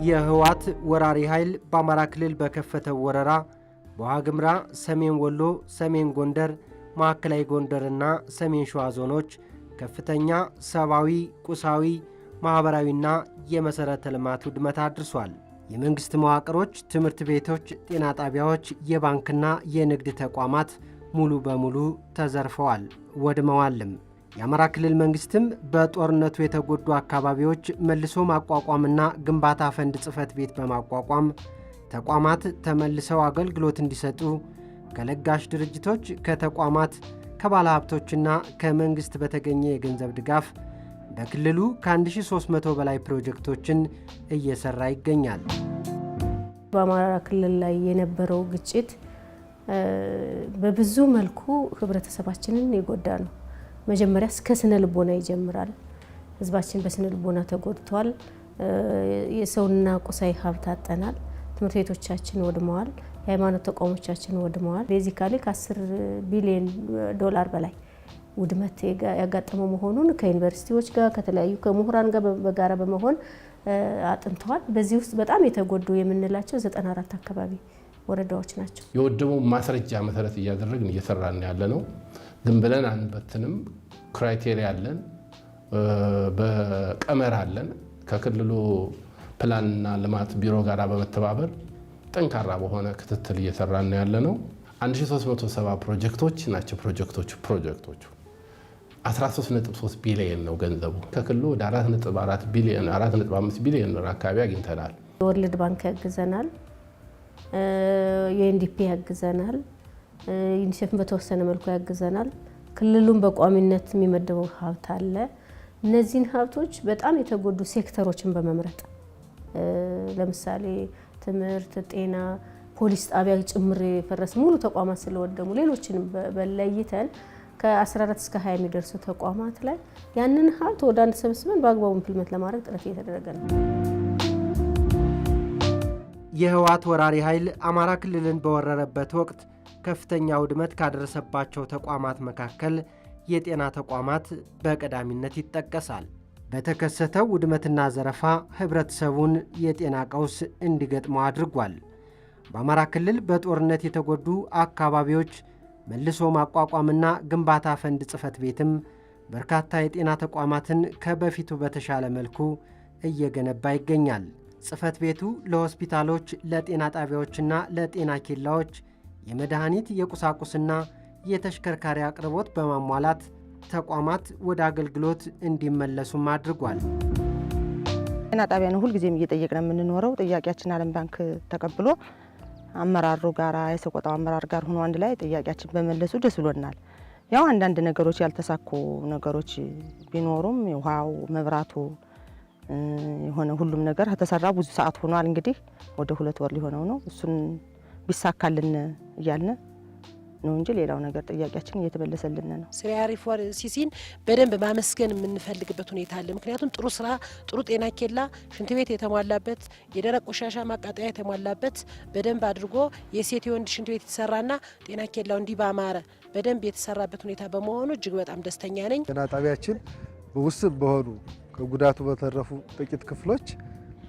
የህወሓት ወራሪ ኃይል በአማራ ክልል በከፈተው ወረራ በዋግምራ፣ ሰሜን ወሎ፣ ሰሜን ጎንደር፣ ማዕከላዊ ጎንደርና ሰሜን ሸዋ ዞኖች ከፍተኛ ሰብአዊ፣ ቁሳዊ፣ ማህበራዊና የመሰረተ ልማት ውድመት አድርሷል። የመንግስት መዋቅሮች፣ ትምህርት ቤቶች፣ ጤና ጣቢያዎች፣ የባንክና የንግድ ተቋማት ሙሉ በሙሉ ተዘርፈዋል፣ ወድመዋልም። የአማራ ክልል መንግስትም በጦርነቱ የተጎዱ አካባቢዎች መልሶ ማቋቋምና ግንባታ ፈንድ ጽሕፈት ቤት በማቋቋም ተቋማት ተመልሰው አገልግሎት እንዲሰጡ ከለጋሽ ድርጅቶች፣ ከተቋማት፣ ከባለሀብቶችና ከመንግስት በተገኘ የገንዘብ ድጋፍ በክልሉ ከ1300 በላይ ፕሮጀክቶችን እየሰራ ይገኛል። በአማራ ክልል ላይ የነበረው ግጭት በብዙ መልኩ ህብረተሰባችንን የጎዳ ነው። መጀመሪያ እስከ ስነ ልቦና ይጀምራል። ህዝባችን በስነ ልቦና ተጎድቷል። የሰውና ቁሳዊ ሀብት አጠናል። ትምህርት ቤቶቻችን ወድመዋል። የሃይማኖት ተቋሞቻችን ወድመዋል። ቤዚካሊ ከ10 ቢሊዮን ዶላር በላይ ውድመት ያጋጠመው መሆኑን ከዩኒቨርሲቲዎች ጋር ከተለያዩ ከምሁራን ጋር በጋራ በመሆን አጥንተዋል። በዚህ ውስጥ በጣም የተጎዱ የምንላቸው 94 አካባቢ ወረዳዎች ናቸው። የወደመው ማስረጃ መሰረት እያደረግን እየሰራን ያለ ነው። ዝም ብለን አንበትንም። ክራይቴሪያ አለን፣ በቀመር አለን። ከክልሉ ፕላንና ልማት ቢሮ ጋር በመተባበር ጠንካራ በሆነ ክትትል እየሰራን ያለ ነው። 1370 ፕሮጀክቶች ናቸው። ፕሮጀክቶቹ 13.3 ቢሊዮን ነው ገንዘቡ። ከክልሉ ወደ 4.4 ቢሊዮን 4.5 ቢሊዮን ብር አካባቢ አግኝተናል። ወርልድ ባንክ ያግዘናል፣ የኤንዲፒ ያግዘናል፣ ዩኒሴፍን በተወሰነ መልኩ ያግዘናል። ክልሉን በቋሚነት የሚመደበው ሀብት አለ። እነዚህን ሀብቶች በጣም የተጎዱ ሴክተሮችን በመምረጥ ለምሳሌ ትምህርት፣ ጤና፣ ፖሊስ ጣቢያ ጭምር የፈረስ ሙሉ ተቋማት ስለወደሙ ሌሎችንም በለይተን ከ14 እስከ 20 የሚደርሱ ተቋማት ላይ ያንን ሀብት ወደ አንድ ሰብስበን በአግባቡ ኢምፕሊመንት ለማድረግ ጥረት እየተደረገ ነው። የህወሓት ወራሪ ኃይል አማራ ክልልን በወረረበት ወቅት ከፍተኛ ውድመት ካደረሰባቸው ተቋማት መካከል የጤና ተቋማት በቀዳሚነት ይጠቀሳል። በተከሰተው ውድመትና ዘረፋ ህብረተሰቡን የጤና ቀውስ እንዲገጥመው አድርጓል። በአማራ ክልል በጦርነት የተጎዱ አካባቢዎች መልሶ ማቋቋምና ግንባታ ፈንድ ጽሕፈት ቤትም በርካታ የጤና ተቋማትን ከበፊቱ በተሻለ መልኩ እየገነባ ይገኛል። ጽሕፈት ቤቱ ለሆስፒታሎች፣ ለጤና ጣቢያዎችና ለጤና ኬላዎች የመድኃኒት፣ የቁሳቁስና የተሽከርካሪ አቅርቦት በማሟላት ተቋማት ወደ አገልግሎት እንዲመለሱም አድርጓል። ጤና ጣቢያ ነው ሁልጊዜም እየጠየቅን የምንኖረው። ጥያቄያችን ዓለም ባንክ ተቀብሎ አመራሩ ጋር የሰቆጣው አመራር ጋር ሆኖ አንድ ላይ ጥያቄያችን በመለሱ ደስ ብሎናል። ያው አንዳንድ ነገሮች ያልተሳኩ ነገሮች ቢኖሩም ውሃው፣ መብራቱ የሆነ ሁሉም ነገር ከተሰራ ብዙ ሰዓት ሆኗል። እንግዲህ ወደ 2 ወር ሊሆነው ነው። እሱን ቢሳካልን እያልን ነው እንጂ ሌላው ነገር ጥያቄያችን እየተመለሰልን ነው። ሲሲን በደንብ ማመስገን የምንፈልግበት ሁኔታ አለ። ምክንያቱም ጥሩ ስራ፣ ጥሩ ጤና ኬላ፣ ሽንት ቤት የተሟላበት፣ የደረቅ ቆሻሻ ማቃጠያ የተሟላበት በደንብ አድርጎ የሴት የወንድ ሽንት ቤት የተሰራና ጤና ኬላው እንዲህ ባማረ በደንብ የተሰራበት ሁኔታ በመሆኑ እጅግ በጣም ደስተኛ ነኝ። ጤና ጣቢያችን ውስን በሆኑ ከጉዳቱ በተረፉ ጥቂት ክፍሎች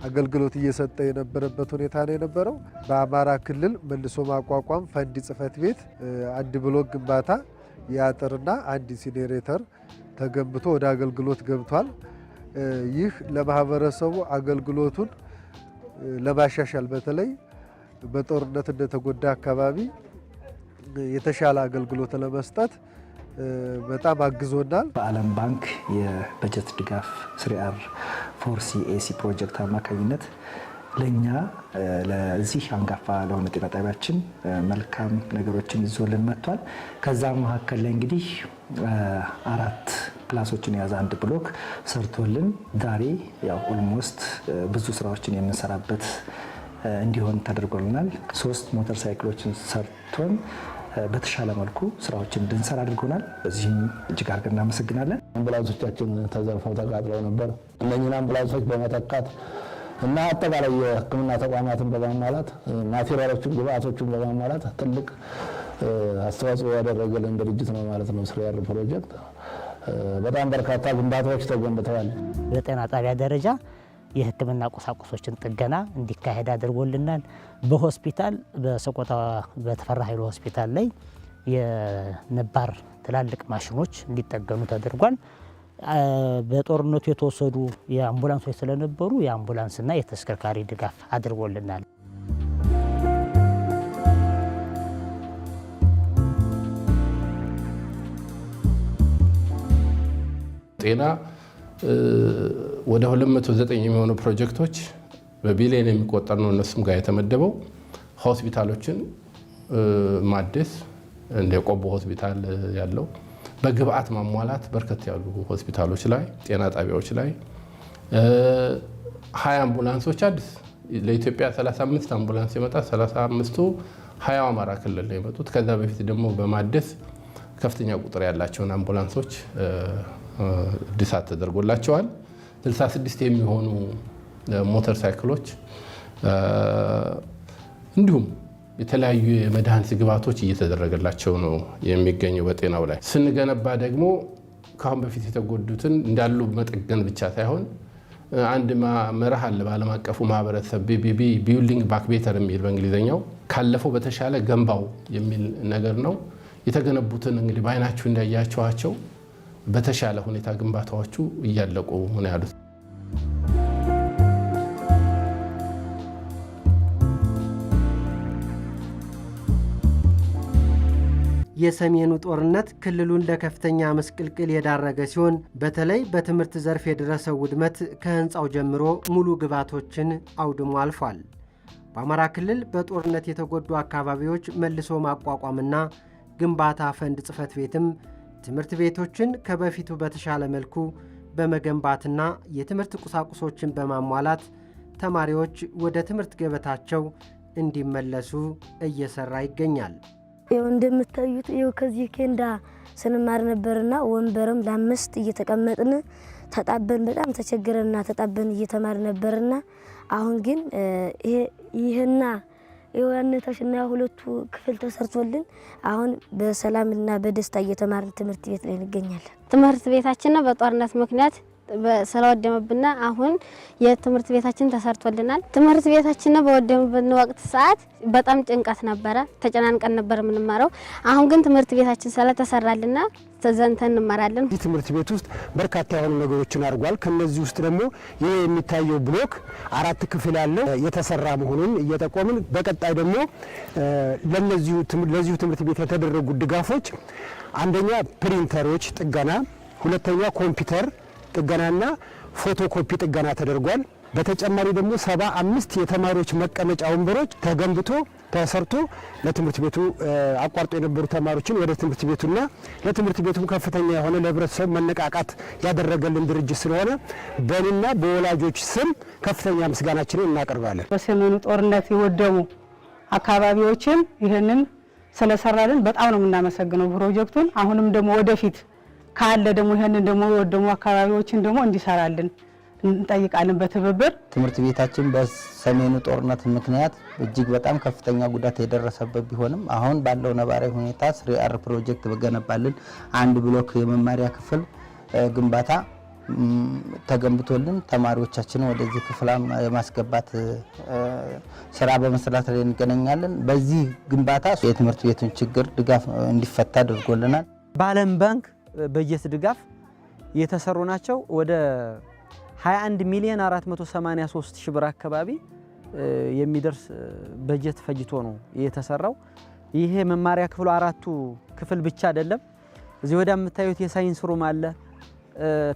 አገልግሎት እየሰጠ የነበረበት ሁኔታ ነው የነበረው። በአማራ ክልል መልሶ ማቋቋም ፈንድ ጽሕፈት ቤት አንድ ብሎክ ግንባታ የአጥርና አንድ ኢንሲኔሬተር ተገንብቶ ወደ አገልግሎት ገብቷል። ይህ ለማህበረሰቡ አገልግሎቱን ለማሻሻል በተለይ በጦርነት እንደተጎዳ አካባቢ የተሻለ አገልግሎት ለመስጠት በጣም አግዞናል። በዓለም ባንክ የበጀት ድጋፍ 3R4CAC ፕሮጀክት አማካኝነት ለኛ ለዚህ አንጋፋ ለሆነ ጤና ጣቢያችን መልካም ነገሮችን ይዞልን መጥቷል። ከዛ መካከል ላይ እንግዲህ 4 ክላሶችን የያዘ አንድ ብሎክ ሰርቶልን ዛሬ ያው ኦልሞስት ብዙ ስራዎችን የምንሰራበት እንዲሆን ተደርጎልናል። 3 ሞተር ሳይክሎችን ሰርቶን በተሻለ መልኩ ስራዎችን እንድንሰራ አድርጎናል። በዚህም እጅግ አድርገን እናመሰግናለን። አምቡላንሶቻችን ተዘርፈው ተቃጥለው ነበር። እነኚህን አምቡላንሶች በመተካት እና አጠቃላይ የሕክምና ተቋማትን በማሟላት ማቴሪያሎችን፣ ግብአቶችን በማሟላት ትልቅ አስተዋጽኦ ያደረገልን ድርጅት ነው ማለት ነው 3R ፕሮጀክት። በጣም በርካታ ግንባታዎች ተገንብተዋል። በጤና ጣቢያ ደረጃ የሕክምና ቁሳቁሶችን ጥገና እንዲካሄድ አድርጎልናል። በሆስፒታል በሰቆጣ በተፈራ ኃይሉ ሆስፒታል ላይ የነባር ትላልቅ ማሽኖች እንዲጠገኑ ተደርጓል። በጦርነቱ የተወሰዱ የአምቡላንሶች ስለነበሩ የአምቡላንስና የተሽከርካሪ ድጋፍ አድርጎልናል። ጤና ወደ 209 የሚሆኑ ፕሮጀክቶች በቢሊየን የሚቆጠር ነው እነሱም ጋር የተመደበው። ሆስፒታሎችን ማደስ እንደ ቆቦ ሆስፒታል ያለው በግብአት ማሟላት በርከት ያሉ ሆስፒታሎች ላይ ጤና ጣቢያዎች ላይ 20 አምቡላንሶች አዲስ ለኢትዮጵያ 35 አምቡላንስ የመጣ 35ቱ 20 አማራ ክልል ነው የመጡት። ከዛ በፊት ደግሞ በማደስ ከፍተኛ ቁጥር ያላቸውን አምቡላንሶች እድሳት ተደርጎላቸዋል። 66 የሚሆኑ ሞተር ሳይክሎች እንዲሁም የተለያዩ የመድኃኒት ግብዓቶች እየተደረገላቸው ነው የሚገኘው። በጤናው ላይ ስንገነባ ደግሞ ካሁን በፊት የተጎዱትን እንዳሉ መጠገን ብቻ ሳይሆን አንድ መርህ አለ በዓለም አቀፉ ማህበረሰብ ቢቢቢ ቢልዲንግ ባክ ቤተር የሚል በእንግሊዝኛው ካለፈው በተሻለ ገንባው የሚል ነገር ነው። የተገነቡትን እንግዲህ በአይናችሁ እንዳያቸዋቸው በተሻለ ሁኔታ ግንባታዎቹ እያለቁ ነው ያሉት። የሰሜኑ ጦርነት ክልሉን ለከፍተኛ መስቅልቅል የዳረገ ሲሆን በተለይ በትምህርት ዘርፍ የደረሰው ውድመት ከህንፃው ጀምሮ ሙሉ ግብዓቶችን አውድሞ አልፏል። በአማራ ክልል በጦርነት የተጎዱ አካባቢዎች መልሶ ማቋቋምና ግንባታ ፈንድ ጽሕፈት ቤትም ትምህርት ቤቶችን ከበፊቱ በተሻለ መልኩ በመገንባትና የትምህርት ቁሳቁሶችን በማሟላት ተማሪዎች ወደ ትምህርት ገበታቸው እንዲመለሱ እየሰራ ይገኛል። ይኸው እንደምታዩት ይኸው ከዚህ ኬንዳ ስንማር ነበርና ወንበርም ለአምስት እየተቀመጥን ተጣበን በጣም ተቸግረንና ተጣበን እየተማር ነበርና አሁን ግን ይሄና የዋነታሽና ሁለቱ ክፍል ተሰርቶልን አሁን በሰላምና በደስታ እየተማርን ትምህርት ቤት ላይ እንገኛለን። ትምህርት ቤታችን በጦርነት ምክንያት ስለወደመብና አሁን የትምህርት ቤታችን ተሰርቶልናል። ትምህርት ቤታችን በወደመብን ወቅት ሰዓት በጣም ጭንቀት ነበረ፣ ተጨናንቀን ነበር የምንማረው። አሁን ግን ትምህርት ቤታችን ስለተሰራልና ተዘንተን እንማራለን። እዚህ ትምህርት ቤት ውስጥ በርካታ የሆኑ ነገሮችን አድርጓል። ከነዚህ ውስጥ ደግሞ ይሄ የሚታየው ብሎክ 4 ክፍል ያለው የተሰራ መሆኑን እየጠቆምን በቀጣይ ደግሞ ለዚሁ ትምህርት ቤት የተደረጉ ድጋፎች አንደኛ ፕሪንተሮች ጥገና፣ ሁለተኛ ኮምፒውተር ጥገናና ፎቶኮፒ ጥገና ተደርጓል። በተጨማሪ ደግሞ 75 የተማሪዎች መቀመጫ ወንበሮች ተገንብቶ ተሰርቶ ለትምህርት ቤቱ አቋርጦ የነበሩ ተማሪዎችን ወደ ትምህርት ቤቱና ለትምህርት ቤቱም ከፍተኛ የሆነ ለህብረተሰቡ መነቃቃት ያደረገልን ድርጅት ስለሆነ በእኔና በወላጆች ስም ከፍተኛ ምስጋናችንን እናቀርባለን። በሰሜኑ ጦርነት የወደሙ አካባቢዎችን ይህንን ስለሰራልን በጣም ነው የምናመሰግነው ፕሮጀክቱን። አሁንም ደግሞ ወደፊት ካለ ደግሞ ይሄንን ደግሞ ወደሙ አካባቢዎችን ደግሞ እንዲሰራልን እንጠይቃለን በትብብር። ትምህርት ቤታችን በሰሜኑ ጦርነት ምክንያት እጅግ በጣም ከፍተኛ ጉዳት የደረሰበት ቢሆንም አሁን ባለው ነባራዊ ሁኔታ 3R ፕሮጀክት በገነባልን አንድ ብሎክ የመማሪያ ክፍል ግንባታ ተገንብቶልን ተማሪዎቻችንን ወደዚህ ክፍል የማስገባት ስራ በመስራት ላይ እንገናኛለን። በዚህ ግንባታ የትምህርት ቤቱን ችግር ድጋፍ እንዲፈታ አድርጎልናል። በዓለም ባንክ በጀት ድጋፍ የተሰሩ ናቸው። ወደ 21 ሚሊዮን 483 ሺህ ብር አካባቢ የሚደርስ በጀት ፈጅቶ ነው የተሰራው። ይሄ መማሪያ ክፍሉ 4ቱ ክፍል ብቻ አይደለም። እዚህ ወዲያ የምታዩት የሳይንስ ሩም አለ፣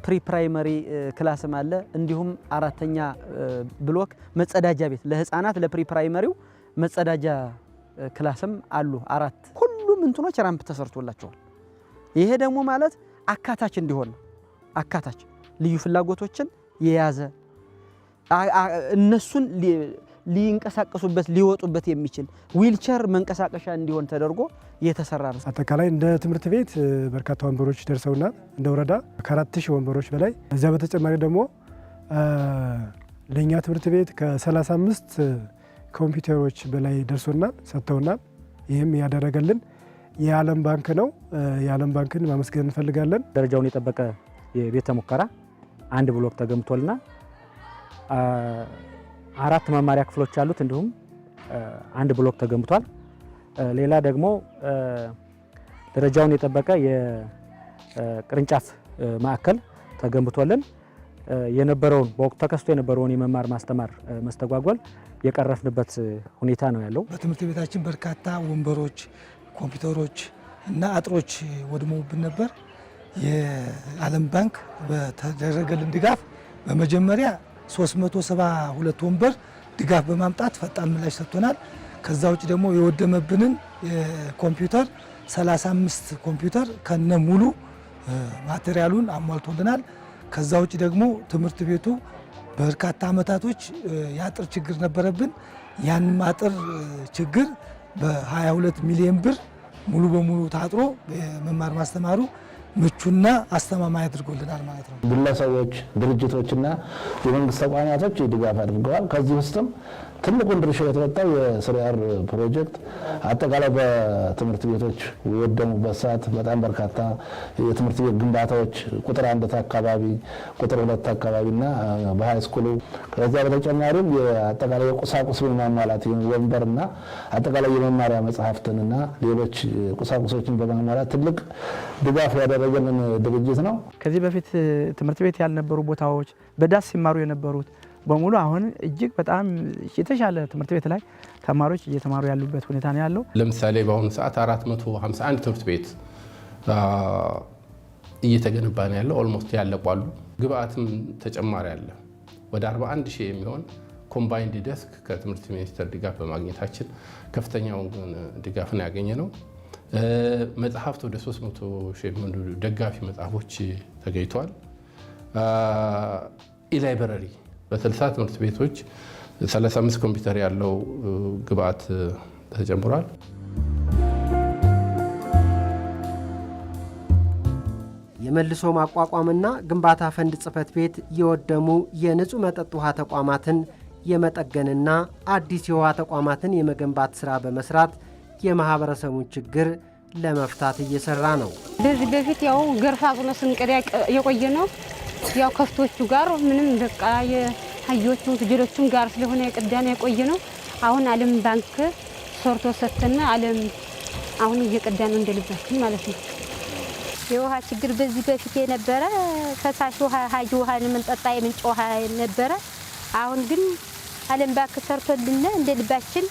ፕሪ ፕራይመሪ ክላስም አለ። እንዲሁም 4ኛ ብሎክ መጸዳጃ ቤት ለህፃናት ለፕሪ ፕራይመሪው መጸዳጃ ክላስም አሉ 4። ሁሉም እንትኖች ራምፕ ተሰርቶላቸዋል። ይሄ ደግሞ ማለት አካታች እንዲሆን ነው። አካታች ልዩ ፍላጎቶችን የያዘ እነሱን ሊንቀሳቀሱበት ሊወጡበት የሚችል ዊልቸር መንቀሳቀሻ እንዲሆን ተደርጎ የተሰራ ነው። አጠቃላይ እንደ ትምህርት ቤት በርካታ ወንበሮች ደርሰውናል። እንደ ወረዳ ከ4000 ወንበሮች በላይ። እዚያ በተጨማሪ ደግሞ ለኛ ትምህርት ቤት ከ35 ኮምፒውተሮች በላይ ደርሶናል፣ ሰጥተውናል። ይህም ያደረገልን የዓለም ባንክ ነው። የዓለም ባንክን ማመስገን እንፈልጋለን። ደረጃውን የጠበቀ የቤተ ሙከራ አንድ ብሎክ ተገንብቶልና 4 መማሪያ ክፍሎች አሉት። እንዲሁም 1 ብሎክ ተገንብቷል። ሌላ ደግሞ ደረጃውን የጠበቀ የቅርንጫፍ ማዕከል ተገንብቶልን የነበረውን በወቅቱ ተከስቶ የነበረውን የመማር ማስተማር መስተጓጎል የቀረፍንበት ሁኔታ ነው ያለው። በትምህርት ቤታችን በርካታ ወንበሮች፣ ኮምፒውተሮች እና አጥሮች ወድመውብን ነበር። የዓለም ባንክ በተደረገልን ድጋፍ በመጀመሪያ 372 ወንበር ድጋፍ በማምጣት ፈጣን ምላሽ ሰጥቶናል። ከዛ ውጭ ደግሞ የወደመብንን ኮምፒውተር 35 ኮምፒውተር ከነ ሙሉ ማቴሪያሉን አሟልቶልናል። ከዛ ውጭ ደግሞ ትምህርት ቤቱ በርካታ አመታቶች የአጥር ችግር ነበረብን። ያንም አጥር ችግር በ22 ሚሊዮን ብር ሙሉ በሙሉ ታጥሮ የመማር ማስተማሩ ምቹና አስተማማኝ አድርጎልናል ማለት ነው። ግለሰቦች፣ ድርጅቶችና የመንግስት ተቋማቶች ድጋፍ አድርገዋል። ከዚህ ውስጥም ትልቁን ድርሻ የተወጣው የ3R ፕሮጀክት አጠቃላይ በትምህርት ቤቶች የወደሙበት ሰዓት በጣም በርካታ የትምህርት ቤት ግንባታዎች ቁጥር 1 አካባቢ፣ ቁጥር 2 አካባቢና በሃይ ስኩሉ ከዚያ በተጨማሪም የአጠቃላይ የቁሳቁስ ማሟላት ወንበርና አጠቃላይ የመማሪያ መጽሐፍትንና ሌሎች ቁሳቁሶችን በማሟላት ትልቅ ድጋፍ ያደረገልን ድርጅት ነው። ከዚህ በፊት ትምህርት ቤት ያልነበሩ ቦታዎች በዳስ ሲማሩ የነበሩት በሙሉ አሁን እጅግ በጣም የተሻለ ትምህርት ቤት ላይ ተማሪዎች እየተማሩ ያሉበት ሁኔታ ነው ያለው። ለምሳሌ በአሁኑ ሰዓት 451 ትምህርት ቤት እየተገነባ ነው ያለው። ኦልሞስት ያለቋሉ። ግብአትም ተጨማሪ አለ። ወደ 41 ሺህ የሚሆን ኮምባይንድ ዴስክ ከትምህርት ሚኒስቴር ድጋፍ በማግኘታችን ከፍተኛውን ድጋፍን ያገኘ ነው። መጽሐፍት ወደ 300 ሺህ የሚሆኑ ደጋፊ መጽሐፎች ተገኝተዋል። ኢላይብረሪ በ60 ትምህርት ቤቶች 35 ኮምፒውተር ያለው ግብአት ተጨምሯል። የመልሶ ማቋቋምና ግንባታ ፈንድ ጽሕፈት ቤት የወደሙ የንጹህ መጠጥ ውሃ ተቋማትን የመጠገንና አዲስ የውሃ ተቋማትን የመገንባት ሥራ በመስራት የማህበረሰቡን ችግር ለመፍታት እየሰራ ነው። በዚህ በፊት ያው ገርፋ ብሎ ስንቀዳ የቆየ ነው። ያው ከፍቶቹ ጋር ምንም በቃ የአህዮቹ ፍየሎቹም ጋር ስለሆነ የቀዳን የቆየ ነው። አሁን ዓለም ባንክ ሰርቶ ሰጥተና ዓለም አሁን እየቀዳ ነው እንደልባችን ማለት ነው። የውሃ ችግር በዚህ በፊት የነበረ ፈሳሽ ውሃ፣ ሀጂ ውሃ የምንጠጣ የምንጭ ውሃ ነበረ። አሁን ግን ዓለም ባንክ ሰርቶልና እንደልባችን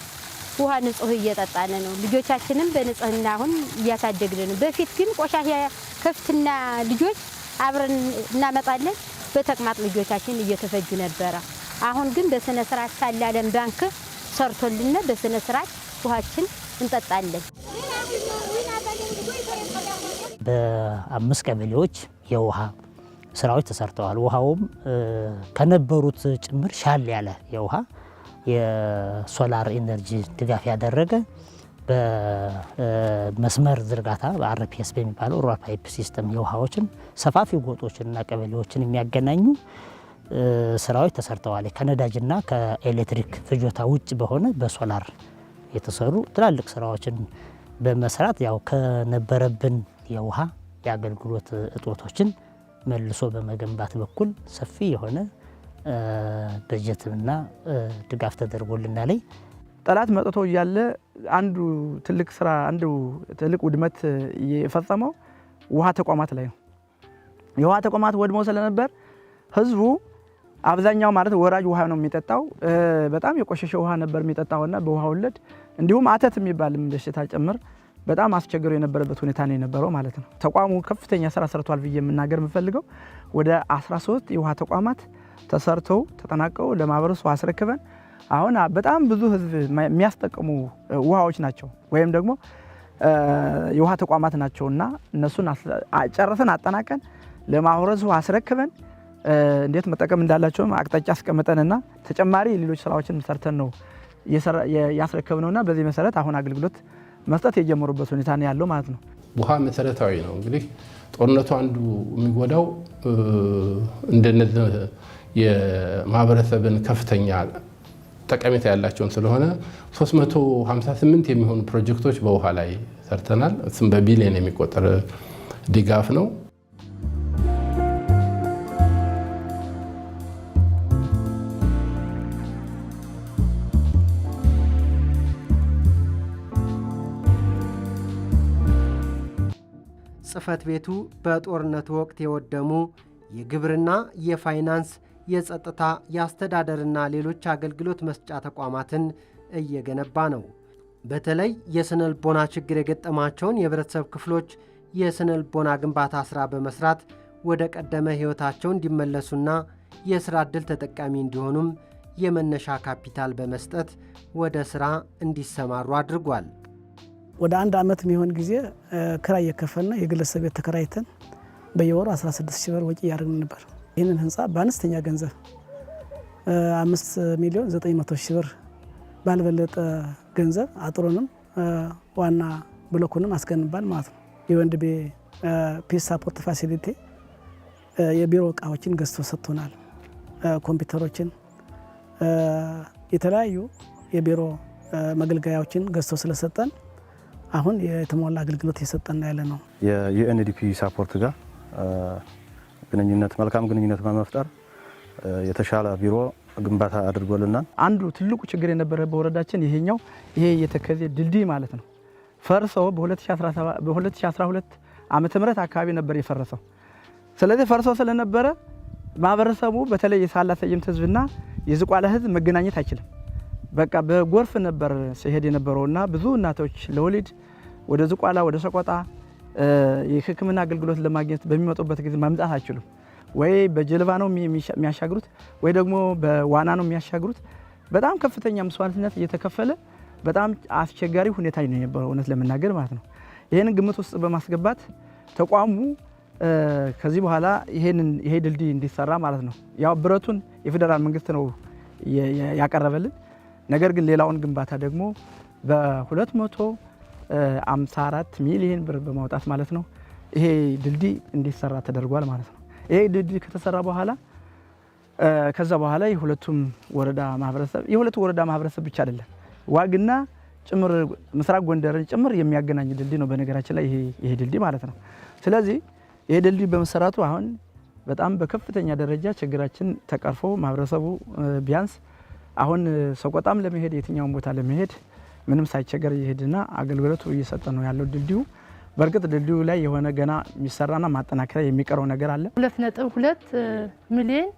ውሃ ንጹህ እየጠጣን ነው። ልጆቻችንም በንጽህና አሁን እያሳደግን ነው። በፊት ግን ቆሻሻ ከፍትና ልጆች አብረን እናመጣለን። በተቅማጥ ልጆቻችን እየተፈጁ ነበረ። አሁን ግን በስነ ስርዓት ሳለ ዓለም ባንክ ሰርቶልና በስነ ስርዓት ውሃችን እንጠጣለን። በ5 ቀበሌዎች የውሃ ስራዎች ተሰርተዋል። ውሃውም ከነበሩት ጭምር ሻል ያለ የውሃ የሶላር ኢነርጂ ድጋፍ ያደረገ በመስመር ዝርጋታ በአርፒኤስ በሚባለው ሩራል ፓይፕ ሲስተም የውሃዎችን ሰፋፊ ጎጦችንና ቀበሌዎችን የሚያገናኙ ስራዎች ተሰርተዋል። ከነዳጅና ከኤሌክትሪክ ፍጆታ ውጭ በሆነ በሶላር የተሰሩ ትላልቅ ስራዎችን በመስራት ያው ከነበረብን የውሃ የአገልግሎት እጦቶችን መልሶ በመገንባት በኩል ሰፊ የሆነ በጀትና ድጋፍ ተደርጎልናል። ጠላት መጥቶ እያለ አንዱ ትልቅ ስራ አንዱ ትልቅ ውድመት የፈጸመው ውሃ ተቋማት ላይ ነው። የውሃ ተቋማት ወድመው ስለነበር ህዝቡ አብዛኛው ማለት ወራጅ ውሃ ነው የሚጠጣው። በጣም የቆሸሸ ውሃ ነበር የሚጠጣውና በውሃ ወለድ እንዲሁም አተት የሚባል በሽታ ጭምር በጣም አስቸግሮ የነበረበት ሁኔታ ነው የነበረው ማለት ነው። ተቋሙ ከፍተኛ ስራ ሰርቷል ብዬ የምናገር የምፈልገው ወደ 13 የውሃ ተቋማት ተሰርተው ተጠናቀው ለማህበረሰቡ አስረክበን አሁን በጣም ብዙ ህዝብ የሚያስጠቅሙ ውሃዎች ናቸው ወይም ደግሞ የውሃ ተቋማት ናቸውና እነሱን ጨርሰን አጠናቀን ለማህበረሰቡ አስረክበን እንዴት መጠቀም እንዳላቸውም አቅጣጫ አስቀምጠንና ተጨማሪ ሌሎች ስራዎችን ሰርተን ነው ያስረከብነውና በዚህ መሰረት አሁን አገልግሎት መስጠት የጀመሩበት ሁኔታ ነው ያለው ማለት ነው። ውሃ መሰረታዊ ነው። እንግዲህ ጦርነቱ አንዱ የሚጎዳው እንደነዚህ የማህበረሰብን ከፍተኛ ጠቀሜታ ያላቸውን ስለሆነ 358 የሚሆኑ ፕሮጀክቶች በውሃ ላይ ሰርተናል። እሱም በቢሊዮን የሚቆጠር ድጋፍ ነው። ጽሕፈት ቤቱ በጦርነቱ ወቅት የወደሙ የግብርና፣ የፋይናንስ፣ የጸጥታ፣ የአስተዳደርና ሌሎች አገልግሎት መስጫ ተቋማትን እየገነባ ነው። በተለይ የስነ ልቦና ችግር የገጠማቸውን የህብረተሰብ ክፍሎች የስነ ልቦና ግንባታ ሥራ በመስራት ወደ ቀደመ ሕይወታቸው እንዲመለሱና የሥራ ዕድል ተጠቃሚ እንዲሆኑም የመነሻ ካፒታል በመስጠት ወደ ሥራ እንዲሰማሩ አድርጓል። ወደ 1 ዓመት የሚሆን ጊዜ ክራይ የከፈልና የግለሰብ ቤት ተከራይተን በየወሩ 16 ሺህ ብር ወጪ ያደርግን ነበር። ይህንን ህንፃ በአነስተኛ ገንዘብ 5,900,000 ብር ባልበለጠ ገንዘብ አጥሩንም ዋና ብሎኩንም አስገንባል ማለት ነው። የወንድቤ ፒስ ሳፖርት ፋሲሊቲ የቢሮ እቃዎችን ገዝቶ ሰጥቶናል። ኮምፒውተሮችን፣ የተለያዩ የቢሮ መገልገያዎችን ገዝቶ ስለሰጠን አሁን የተሟላ አገልግሎት እየሰጠን ያለ ነው። የዩኤንዲፒ ሳፖርት ጋር ግንኙነት መልካም ግንኙነት በመፍጠር የተሻለ ቢሮ ግንባታ አድርጎልናል። አንዱ ትልቁ ችግር የነበረ በወረዳችን ይሄ የተከዜ ድልድይ ማለት ነው ፈርሶ በ2012 ዓመተ ምህረት አካባቢ ነበር የፈረሰው። ስለዚህ ፈርሶ ስለነበረ ማህበረሰቡ በተለይ የሳላ ሰየምት ህዝብና የዝቋላ ህዝብ መገናኘት አይችልም። በቃ በጎርፍ ነበር ሲሄድ የነበረውና ብዙ እናቶች ለወሊድ ወደ ዝቋላ ወደ ሰቆጣ የሕክምና አገልግሎት ለማግኘት በሚመጡበት ጊዜ ማምጣት አይችሉም። ወይ በጀልባ ነው የሚያሻግሩት ወይ ደግሞ በዋና ነው የሚያሻግሩት። በጣም ከፍተኛ መስዋዕትነት እየተከፈለ በጣም አስቸጋሪ ሁኔታ ነው የነበረው እውነት ለመናገር ማለት ነው። ይሄንን ግምት ውስጥ በማስገባት ተቋሙ ከዚህ በኋላ ይሄ ድልድይ እንዲሰራ ማለት ነው ያው ብረቱን የፌደራል መንግስት ነው ያቀረበልን። ነገር ግን ሌላውን ግንባታ ደግሞ በ254 ሚሊዮን ብር በማውጣት ማለት ነው ይሄ ድልድይ እንዲሰራ ተደርጓል ማለት ነው። ይሄ ድልድይ ከተሰራ በኋላ ከዛ በኋላ የሁለቱ ወረዳ ማህበረሰብ ብቻ አይደለም ዋግና ጭምር ምስራቅ ጎንደርን ጭምር የሚያገናኝ ድልድይ ነው በነገራችን ላይ ይሄ ድልድይ ማለት ነው። ስለዚህ ይሄ ድልድይ በመሰራቱ አሁን በጣም በከፍተኛ ደረጃ ችግራችን ተቀርፎ ማህበረሰቡ ቢያንስ አሁን ሰቆጣም ለመሄድ የትኛውን ቦታ ለመሄድ ምንም ሳይቸገር ይሄድና አገልግሎቱ እየሰጠ ነው ያለው ድልድዩ። በርግጥ ድልድዩ ላይ የሆነ ገና የሚሰራና ማጠናከሪያ የሚቀረው ነገር አለ። 2.2 ሚሊዮን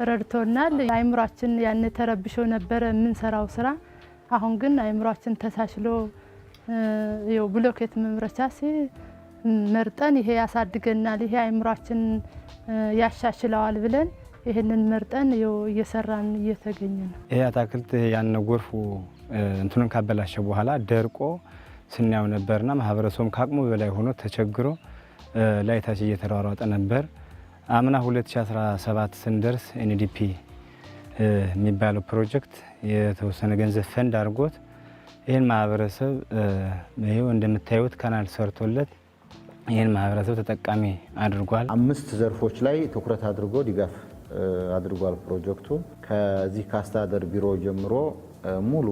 ረድቶናል። አይምሯችን ያን ተረብሾ ነበረ የምንሰራው ስራ። አሁን ግን አይምሯችን ተሳሽሎ ይኸው ብሎኬት መምረቻ መርጠን ይሄ ያሳድገናል፣ ይሄ አይምሯችን ያሻሽለዋል ብለን ይሄንን መርጠን እየሰራን እየተገኘ ነው። ይሄ አታክልት ያን ጎርፉ እንትኑን ካበላሸ በኋላ ደርቆ ስናየው ነበርና ማህበረሰቡም ከአቅሙ በላይ ሆኖ ተቸግሮ ላይታች እየተሯሯጠ ነበር። አምና 2017 ስንደርስ ኤንዲፒ የሚባለው ፕሮጀክት የተወሰነ ገንዘብ ፈንድ አድርጎት ይህን ማህበረሰብ ይኸው እንደምታዩት ካናል ሰርቶለት ይህን ማህበረሰብ ተጠቃሚ አድርጓል። 5 ዘርፎች ላይ ትኩረት አድርጎ ድጋፍ አድርጓል ፕሮጀክቱ። ከዚህ ከአስተዳደር ቢሮ ጀምሮ ሙሉ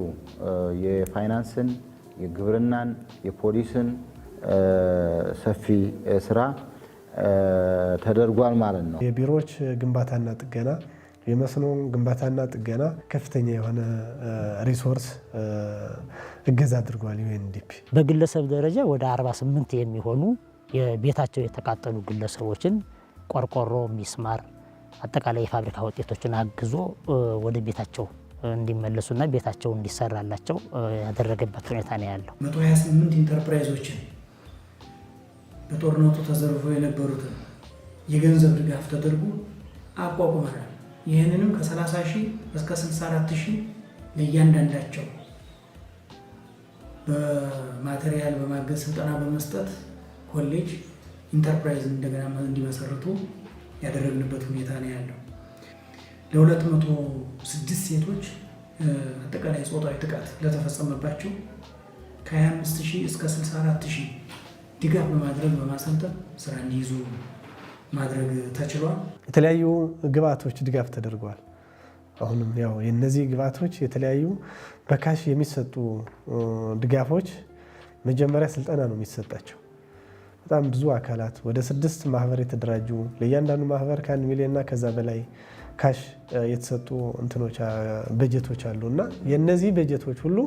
የፋይናንስን፣ የግብርናን፣ የፖሊስን ሰፊ ስራ ተደርጓል ማለት ነው። የቢሮዎች ግንባታና ጥገና፣ የመስኖ ግንባታና ጥገና ከፍተኛ የሆነ ሪሶርስ እገዛ አድርጓል ዩኤንዲፒ። በግለሰብ ደረጃ ወደ 48 የሚሆኑ የቤታቸው የተቃጠሉ ግለሰቦችን ቆርቆሮ፣ ሚስማር፣ አጠቃላይ የፋብሪካ ውጤቶችን አግዞ ወደ ቤታቸው እንዲመለሱና ቤታቸው እንዲሰራላቸው ያደረገበት ሁኔታ ነው ያለው። 128 ኢንተርፕራይዞችን በጦርነቱ ተዘርፈው የነበሩትን የገንዘብ ድጋፍ ተደርጎ አቋቁመናል። ይህንንም ከ30 ሺህ እስከ 64 ሺህ ለእያንዳንዳቸው በማቴሪያል በማገዝ ስልጠና በመስጠት ኮሌጅ ኢንተርፕራይዝ እንደገና እንዲመሰርቱ ያደረግንበት ሁኔታ ነው ያለው። ለ206 ሴቶች አጠቃላይ ጾታዊ ጥቃት ለተፈጸመባቸው ከ25 ሺህ እስከ 64 ሺህ ድጋፍ በማድረግ በማሰልጠን ስራ እንዲይዙ ማድረግ ተችሏል። የተለያዩ ግብዓቶች ድጋፍ ተደርገዋል። አሁንም ያው የነዚህ ግብዓቶች የተለያዩ በካሽ የሚሰጡ ድጋፎች መጀመሪያ ስልጠና ነው የሚሰጣቸው። በጣም ብዙ አካላት ወደ 6 ማህበር የተደራጁ ለእያንዳንዱ ማህበር ከ1 ሚሊዮንና ከዛ በላይ ካሽ የተሰጡ እንትኖች በጀቶች አሉ እና የነዚህ በጀቶች ሁሉ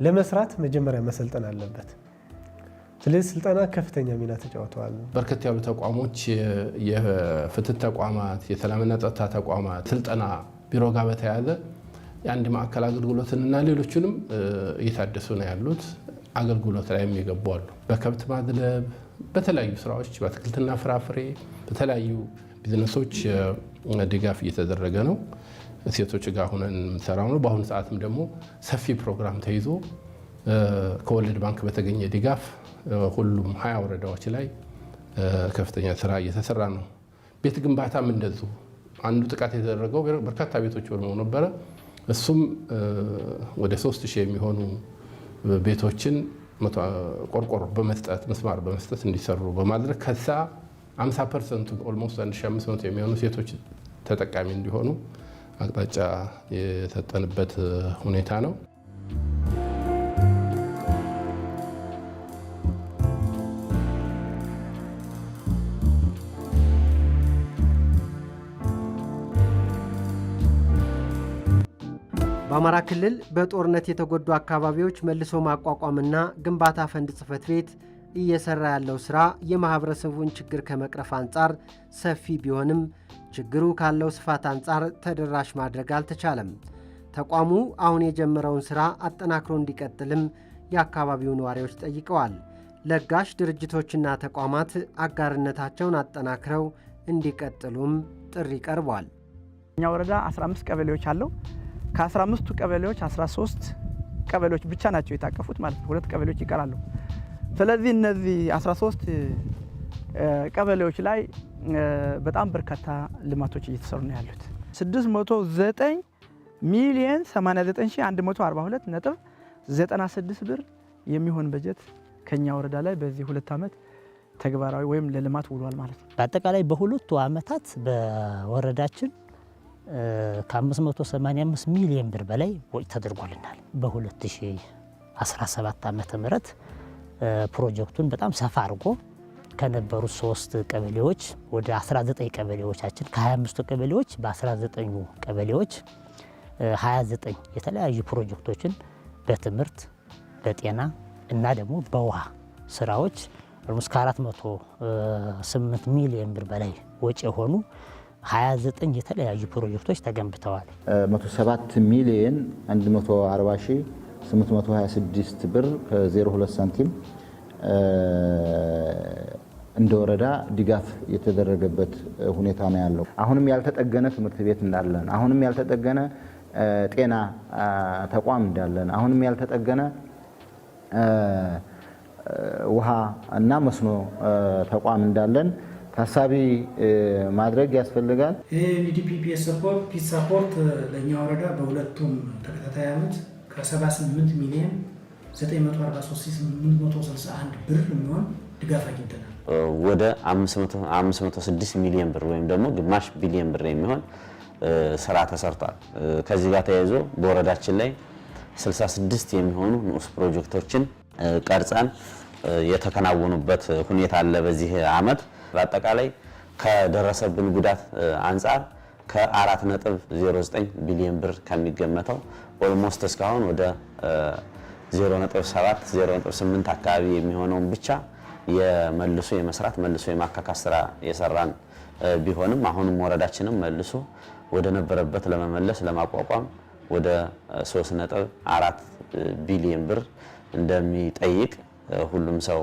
ለመስራት መጀመሪያ መሰልጠን አለበት። ስለዚህ ስልጠና ከፍተኛ ሚና ተጫውተዋል። በርከት ያሉ ተቋሞች፣ የፍትህ ተቋማት፣ የሰላምና ጸጥታ ተቋማት ስልጠና ቢሮ ጋር በተያያዘ የአንድ ማዕከል አገልግሎትንና ሌሎችንም እየታደሱ ነው ያሉት። አገልግሎት ላይ የሚገቡ አሉ። በከብት ማድለብ፣ በተለያዩ ስራዎች፣ በአትክልትና ፍራፍሬ፣ በተለያዩ ቢዝነሶች ድጋፍ እየተደረገ ነው። ሴቶች ጋር ሆነን የምንሰራው ነው። በአሁኑ ሰዓትም ደግሞ ሰፊ ፕሮግራም ተይዞ ከወርልድ ባንክ በተገኘ ድጋፍ ሁሉም 20 ወረዳዎች ላይ ከፍተኛ ስራ እየተሰራ ነው። ቤት ግንባታም እንደዚሁ አንዱ ጥቃት የተደረገው በርካታ ቤቶች ወድመው ነበረ። እሱም ወደ 3000 የሚሆኑ ቤቶችን ቆርቆሮ በመስጠት ምስማር በመስጠት እንዲሰሩ በማድረግ ከዛ 50% ኦልሞስት 1500 የሚሆኑ ሴቶች ተጠቃሚ እንዲሆኑ አቅጣጫ የሰጠንበት ሁኔታ ነው። በአማራ ክልል በጦርነት የተጎዱ አካባቢዎች መልሶ ማቋቋምና ግንባታ ፈንድ ጽሕፈት ቤት እየሰራ ያለው ስራ የማህበረሰቡን ችግር ከመቅረፍ አንጻር ሰፊ ቢሆንም ችግሩ ካለው ስፋት አንጻር ተደራሽ ማድረግ አልተቻለም። ተቋሙ አሁን የጀመረውን ስራ አጠናክሮ እንዲቀጥልም የአካባቢው ነዋሪዎች ጠይቀዋል። ለጋሽ ድርጅቶችና ተቋማት አጋርነታቸውን አጠናክረው እንዲቀጥሉም ጥሪ ቀርቧል። እኛ ወረዳ 15 ቀበሌዎች አለው። ከ15ቱ ቀበሌዎች 13 ቀበሌዎች ብቻ ናቸው የታቀፉት ማለት ነው። 2 ቀበሌዎች ይቀራሉ። ስለዚህ እነዚህ 13 ቀበሌዎች ላይ በጣም በርካታ ልማቶች እየተሰሩ ነው ያሉት። 609 ሚሊዮን 89,142.96 ብር የሚሆን በጀት ከኛ ወረዳ ላይ በዚህ 2 ዓመት ተግባራዊ ወይም ለልማት ውሏል ማለት ነው። በአጠቃላይ በሁለቱ ዓመታት በወረዳችን ከ585 ሚሊዮን ብር በላይ ወጪ ተደርጎልናል። በ2017 ዓመተ ምህረት ፕሮጀክቱን በጣም ሰፋ አድርጎ ከነበሩት 3 ቀበሌዎች ወደ 19 ቀበሌዎቻችን ከ25 ቀበሌዎች በ19 ቀበሌዎች 29 የተለያዩ ፕሮጀክቶችን በትምህርት በጤና እና ደግሞ በውሃ ስራዎች ኦልሞስት ከ408 ሚሊዮን ብር በላይ ወጪ የሆኑ 29 የተለያዩ ፕሮጀክቶች ተገንብተዋል። 107 ሚሊዮን 140,826 ብር ከ02 ሳንቲም እንደ ወረዳ ድጋፍ የተደረገበት ሁኔታ ነው ያለው። አሁንም ያልተጠገነ ትምህርት ቤት እንዳለን፣ አሁንም ያልተጠገነ ጤና ተቋም እንዳለን፣ አሁንም ያልተጠገነ ውሃ እና መስኖ ተቋም እንዳለን ታሳቢ ማድረግ ያስፈልጋል። የዩኒዲፒ ፒስ ሰፖርት ለእኛ ወረዳ በሁለቱም ተከታታይ ዓመት ከ78 ሚሊዮን 943,861 ብር የሚሆን ድጋፍ አግኝተናል። ወደ 506 ሚሊዮን ብር ወይም ደግሞ ግማሽ ቢሊዮን ብር የሚሆን ስራ ተሰርቷል። ከዚህ ጋር ተያይዞ በወረዳችን ላይ 66 የሚሆኑ ንዑስ ፕሮጀክቶችን ቀርጸን የተከናወኑበት ሁኔታ አለ። በዚህ ዓመት በአጠቃላይ ከደረሰብን ጉዳት አንጻር ከ4.09 ቢሊዮን ብር ከሚገመተው ኦልሞስት እስካሁን ወደ 0.7 0.8 አካባቢ የሚሆነውን ብቻ የመልሶ የመስራት መልሶ የማካካስ ስራ የሰራን ቢሆንም አሁንም ወረዳችንም መልሶ ወደ ነበረበት ለመመለስ ለማቋቋም ወደ 3.4 ቢሊዮን ብር እንደሚጠይቅ ሁሉም ሰው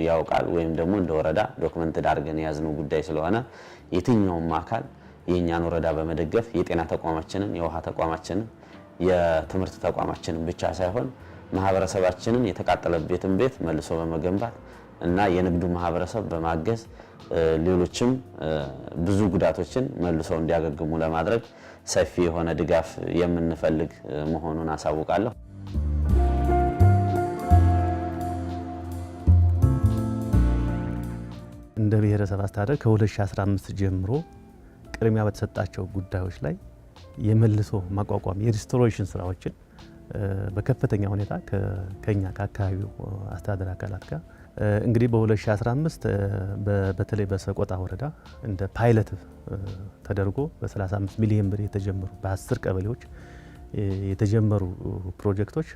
ያውቃል። ወይም ደግሞ እንደ ወረዳ ዶክመንት አድርገን የያዝነው ጉዳይ ስለሆነ የትኛውም አካል የእኛን ወረዳ በመደገፍ የጤና ተቋማችንን፣ የውሃ ተቋማችንን፣ የትምህርት ተቋማችንን ብቻ ሳይሆን ማህበረሰባችንን የተቃጠለበትን ቤት መልሶ በመገንባት እና የንግዱ ማህበረሰብ በማገዝ ሌሎችም ብዙ ጉዳቶችን መልሰው እንዲያገግሙ ለማድረግ ሰፊ የሆነ ድጋፍ የምንፈልግ መሆኑን አሳውቃለሁ። እንደ ብሔረሰብ አስተዳደር ከ2015 ጀምሮ ቅድሚያ በተሰጣቸው ጉዳዮች ላይ የመልሶ ማቋቋም የሪስቶሬሽን ስራዎችን በከፍተኛ ሁኔታ ከኛ ከአካባቢው አስተዳደር አካላት ጋር እንግዲህ በ2015 በተለይ በሰቆጣ ወረዳ እንደ ፓይለት ተደርጎ በ35 ሚሊዮን ብር የተጀመሩ በ10 ቀበሌዎች የተጀመሩ ፕሮጀክቶች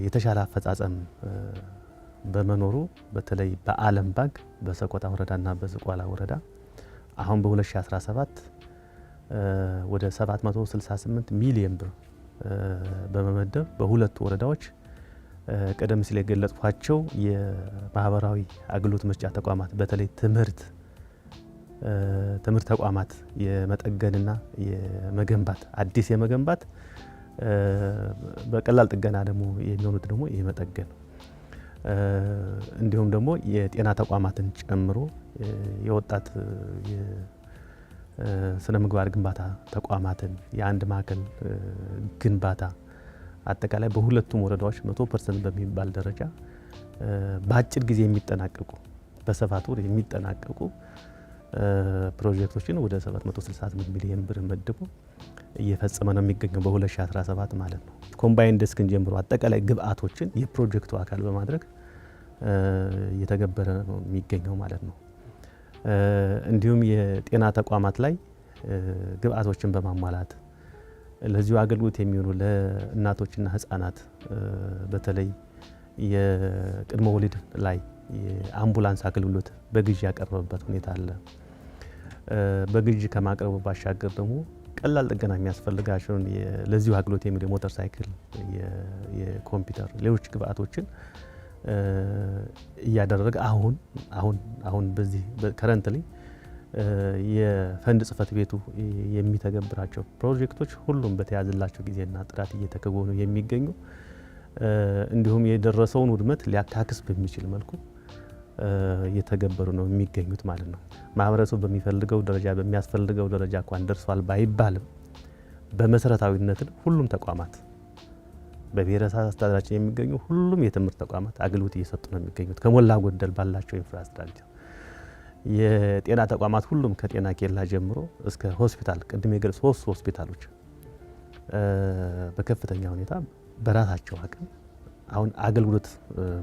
የተሻለ አፈጻጸም በመኖሩ በተለይ በዓለም ባንክ በሰቆጣ ወረዳና በዝቋላ ወረዳ አሁን በ2017 ወደ 768 ሚሊዮን ብር በመመደብ በሁለቱ ወረዳዎች ቀደም ሲል የገለጽኳቸው የማህበራዊ አገልግሎት መስጫ ተቋማት በተለይ ትምህርት ተቋማት የመጠገንና የመገንባት አዲስ የመገንባት በቀላል ጥገና ደግሞ የሚሆኑት ደግሞ የመጠገን እንዲሁም ደግሞ የጤና ተቋማትን ጨምሮ የወጣት ስነ ምግባር ግንባታ ተቋማትን የአንድ ማዕከል ግንባታ አጠቃላይ በሁለቱም ወረዳዎች 100% በሚባል ደረጃ በአጭር ጊዜ የሚጠናቀቁ በሰባት ወር የሚጠናቀቁ ፕሮጀክቶችን ወደ 768 ሚሊዮን ብር መድቦ እየፈጸመ ነው የሚገኘው በ2017 ማለት ነው። ኮምባይን ዴስክን ጀምሮ አጠቃላይ ግብአቶችን የፕሮጀክቱ አካል በማድረግ እየተገበረ ነው የሚገኘው ማለት ነው። እንዲሁም የጤና ተቋማት ላይ ግብአቶችን በማሟላት ለዚሁ አገልግሎት የሚሆኑ ለእናቶችና ህፃናት በተለይ የቅድመ ወሊድ ላይ የአምቡላንስ አገልግሎት በግዢ ያቀረበበት ሁኔታ አለ። በግዢ ከማቅረቡ ባሻገር ደግሞ ቀላል ጥገና የሚያስፈልጋቸውን ለዚሁ አገልግሎት የሚሆኑ የሞተር ሳይክል፣ የኮምፒውተር፣ ሌሎች ግብአቶችን እያደረገ አሁን በዚህ ከረንትሊ የፈንድ ጽህፈት ቤቱ የሚተገብራቸው ፕሮጀክቶች ሁሉም በተያዘላቸው ጊዜና ጥራት እየተከወኑ የሚገኙ እንዲሁም የደረሰውን ውድመት ሊያካክስ በሚችል መልኩ እየተገበሩ ነው የሚገኙት ማለት ነው። ማህበረሰቡ በሚፈልገው ደረጃ በሚያስፈልገው ደረጃ እንኳን ደርሷል ባይባልም በመሰረታዊነት ሁሉም ተቋማት በብሔረሰብ አስተዳደራችን የሚገኙ ሁሉም የትምህርት ተቋማት አገልግሎት እየሰጡ ነው የሚገኙት ከሞላ ጎደል ባላቸው ኢንፍራስትራክቸር። የጤና ተቋማት ሁሉም ከጤና ኬላ ጀምሮ እስከ ሆስፒታል ቅድም የገለጽ 3 ሆስፒታሎች በከፍተኛ ሁኔታ በራሳቸው አቅም አሁን አገልግሎት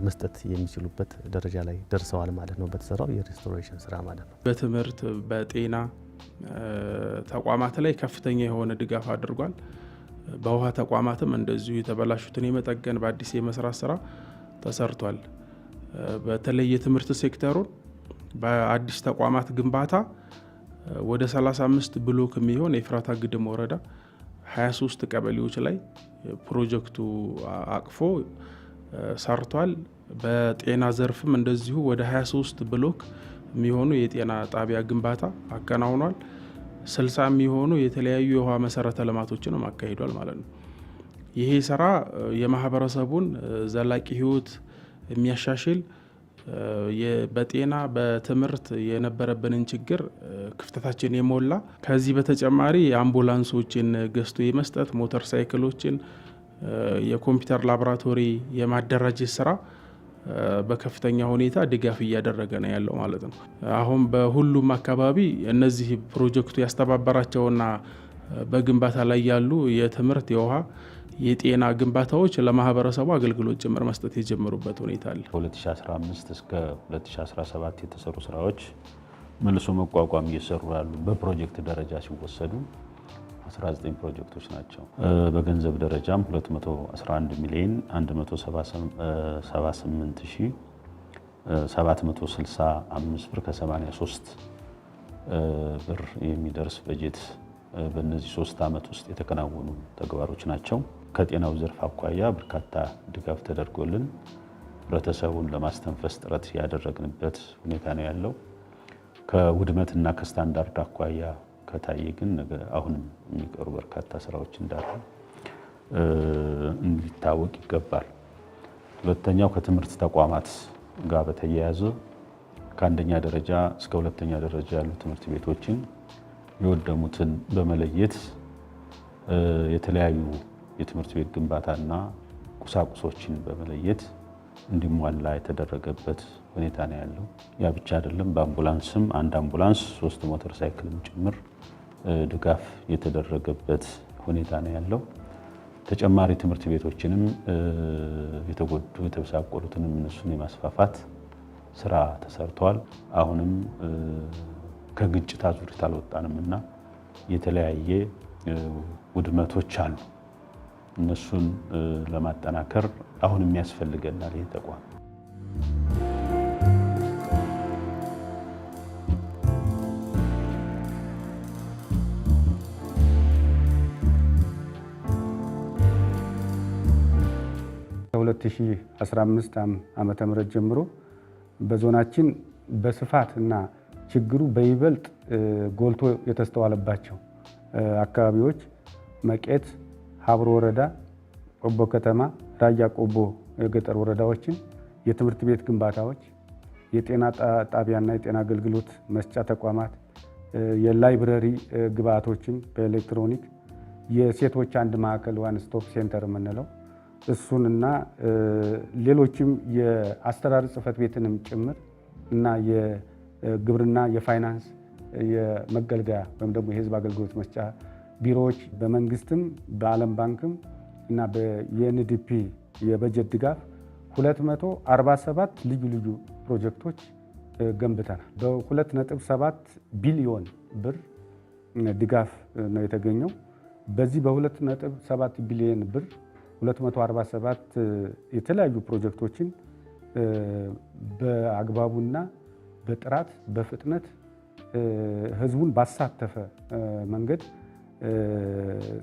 መስጠት የሚችሉበት ደረጃ ላይ ደርሰዋል ማለት ነው በተሰራው የሪስቶሬሽን ስራ ማለት ነው። በትምህርት በጤና ተቋማት ላይ ከፍተኛ የሆነ ድጋፍ አድርጓል። በውሃ ተቋማትም እንደዚሁ የተበላሹትን የመጠገን በአዲስ የመስራት ስራ ተሰርቷል። በተለይ የትምህርት ሴክተሩን በአዲስ ተቋማት ግንባታ ወደ 35 ብሎክ የሚሆን የኤፍራታ ግድም ወረዳ 23 ቀበሌዎች ላይ ፕሮጀክቱ አቅፎ ሰርቷል። በጤና ዘርፍም እንደዚሁ ወደ 23 ብሎክ የሚሆኑ የጤና ጣቢያ ግንባታ አከናውኗል። 60 የሚሆኑ የተለያዩ የውሃ መሰረተ ልማቶችንም አካሂዷል ማለት ነው። ይሄ ስራ የማህበረሰቡን ዘላቂ ህይወት የሚያሻሽል በጤና በትምህርት የነበረብንን ችግር ክፍተታችን የሞላ ከዚህ በተጨማሪ የአምቡላንሶችን ገዝቶ የመስጠት ሞተር ሳይክሎችን የኮምፒውተር ላቦራቶሪ የማደራጀት ስራ በከፍተኛ ሁኔታ ድጋፍ እያደረገ ነው ያለው ማለት ነው። አሁን በሁሉም አካባቢ እነዚህ ፕሮጀክቱ ያስተባበራቸውና በግንባታ ላይ ያሉ የትምህርት የውሃ የጤና ግንባታዎች ለማህበረሰቡ አገልግሎት ጭምር መስጠት የጀመሩበት ሁኔታ አለ። ከ2015 እስከ 2017 የተሰሩ ስራዎች መልሶ መቋቋም እየሰሩ ያሉ በፕሮጀክት ደረጃ ሲወሰዱ 19 ፕሮጀክቶች ናቸው። በገንዘብ ደረጃም 211 ሚሊዮን 178765 ብር ከ83 ብር የሚደርስ በጀት በእነዚህ 3 ዓመት ውስጥ የተከናወኑ ተግባሮች ናቸው። ከጤናው ዘርፍ አኳያ በርካታ ድጋፍ ተደርጎልን ህብረተሰቡን ለማስተንፈስ ጥረት ያደረግንበት ሁኔታ ነው ያለው። ከውድመትና ከስታንዳርድ አኳያ ከታየ ግን አሁንም የሚቀሩ በርካታ ስራዎች እንዳሉ እንዲታወቅ ይገባል። ሁለተኛው ከትምህርት ተቋማት ጋር በተያያዘ ከአንደኛ ደረጃ እስከ ሁለተኛ ደረጃ ያሉ ትምህርት ቤቶችን የወደሙትን በመለየት የተለያዩ የትምህርት ቤት ግንባታና ቁሳቁሶችን በመለየት እንዲሟላ የተደረገበት ሁኔታ ነው ያለው። ያ ብቻ አይደለም። በአምቡላንስም አንድ አምቡላንስ 3 ሞተር ሳይክልም ጭምር ድጋፍ የተደረገበት ሁኔታ ነው ያለው። ተጨማሪ ትምህርት ቤቶችንም የተጎዱ የተበሳቆሉትንም እነሱን የማስፋፋት ስራ ተሰርቷል። አሁንም ከግጭት አዙሪት አልወጣንም እና የተለያየ ውድመቶች አሉ። እነሱን ለማጠናከር አሁንም ያስፈልገናል ይህ ተቋም። ከ2015 ዓመተ ምህረት ጀምሮ በዞናችን በስፋት እና ችግሩ በይበልጥ ጎልቶ የተስተዋለባቸው አካባቢዎች መቄት፣ ሀብሮ ወረዳ፣ ቆቦ ከተማ፣ ራያ ቆቦ የገጠር ወረዳዎችን የትምህርት ቤት ግንባታዎች፣ የጤና ጣቢያና የጤና አገልግሎት መስጫ ተቋማት፣ የላይብረሪ ግብዓቶችን በኤሌክትሮኒክ የሴቶች አንድ ማዕከል ዋን ስቶፕ ሴንተር የምንለው እሱንና ሌሎችም የአስተዳደር ጽሕፈት ቤትንም ጭምር እና የግብርና የፋይናንስ የመገልገያ ወይም ደግሞ የሕዝብ አገልግሎት መስጫ ቢሮዎች በመንግስትም በዓለም ባንክም እና በዩኤንዲፒ የበጀት ድጋፍ 247 ልዩ ልዩ ፕሮጀክቶች ገንብተናል። በ2.7 ቢሊዮን ብር ድጋፍ ነው የተገኘው። በዚህ በ2.7 ቢሊዮን ብር 247 የተለያዩ ፕሮጀክቶችን በአግባቡና በጥራት በፍጥነት ህዝቡን ባሳተፈ መንገድ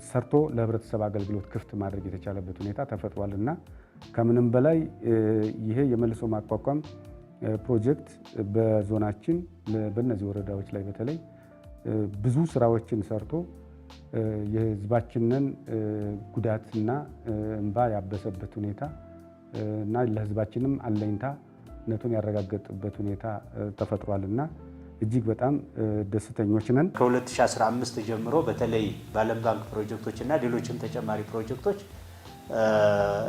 ሰርቶ ለህብረተሰብ አገልግሎት ክፍት ማድረግ የተቻለበት ሁኔታ ተፈጥሯል እና ከምንም በላይ ይሄ የመልሶ ማቋቋም ፕሮጀክት በዞናችን በእነዚህ ወረዳዎች ላይ በተለይ ብዙ ስራዎችን ሰርቶ የህዝባችንን ጉዳትና እንባ ያበሰበት ሁኔታ እና ለህዝባችንም አለኝታነቱን ያረጋገጠበት ሁኔታ ተፈጥሯልና እጅግ በጣም ደስተኞች ነን። ከ2015 ጀምሮ በተለይ በዓለም ባንክ ፕሮጀክቶች እና ሌሎችም ተጨማሪ ፕሮጀክቶች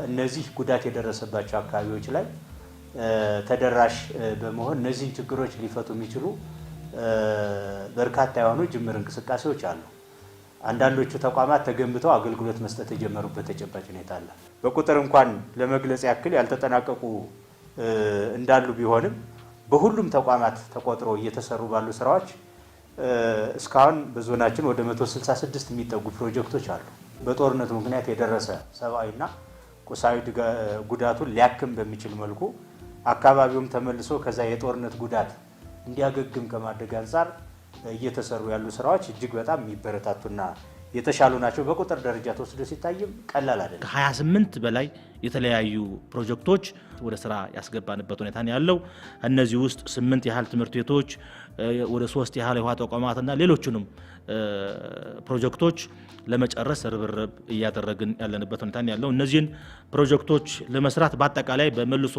እነዚህ ጉዳት የደረሰባቸው አካባቢዎች ላይ ተደራሽ በመሆን እነዚህን ችግሮች ሊፈቱ የሚችሉ በርካታ የሆኑ ጅምር እንቅስቃሴዎች አሉ። አንዳንዶቹ ተቋማት ተገንብተው አገልግሎት መስጠት የጀመሩበት ተጨባጭ ሁኔታ አለ። በቁጥር እንኳን ለመግለጽ ያክል ያልተጠናቀቁ እንዳሉ ቢሆንም በሁሉም ተቋማት ተቆጥሮ እየተሰሩ ባሉ ስራዎች እስካሁን በዞናችን ወደ 166 የሚጠጉ ፕሮጀክቶች አሉ። በጦርነቱ ምክንያት የደረሰ ሰብአዊና ቁሳዊ ጉዳቱን ሊያክም በሚችል መልኩ አካባቢውም ተመልሶ ከዛ የጦርነት ጉዳት እንዲያገግም ከማድረግ አንጻር እየተሰሩ ያሉ ስራዎች እጅግ በጣም የሚበረታቱና የተሻሉ ናቸው። በቁጥር ደረጃ ተወስዶ ሲታይም ቀላል አይደለም። ከ28 በላይ የተለያዩ ፕሮጀክቶች ወደ ስራ ያስገባንበት ሁኔታ ነው ያለው። እነዚህ ውስጥ 8 ያህል ትምህርት ቤቶች፣ ወደ 3 ያህል የውሃ ተቋማትና ሌሎቹንም ፕሮጀክቶች ለመጨረስ ርብርብ እያደረግን ያለንበት ሁኔታ ነው ያለው። እነዚህን ፕሮጀክቶች ለመስራት በአጠቃላይ በመልሶ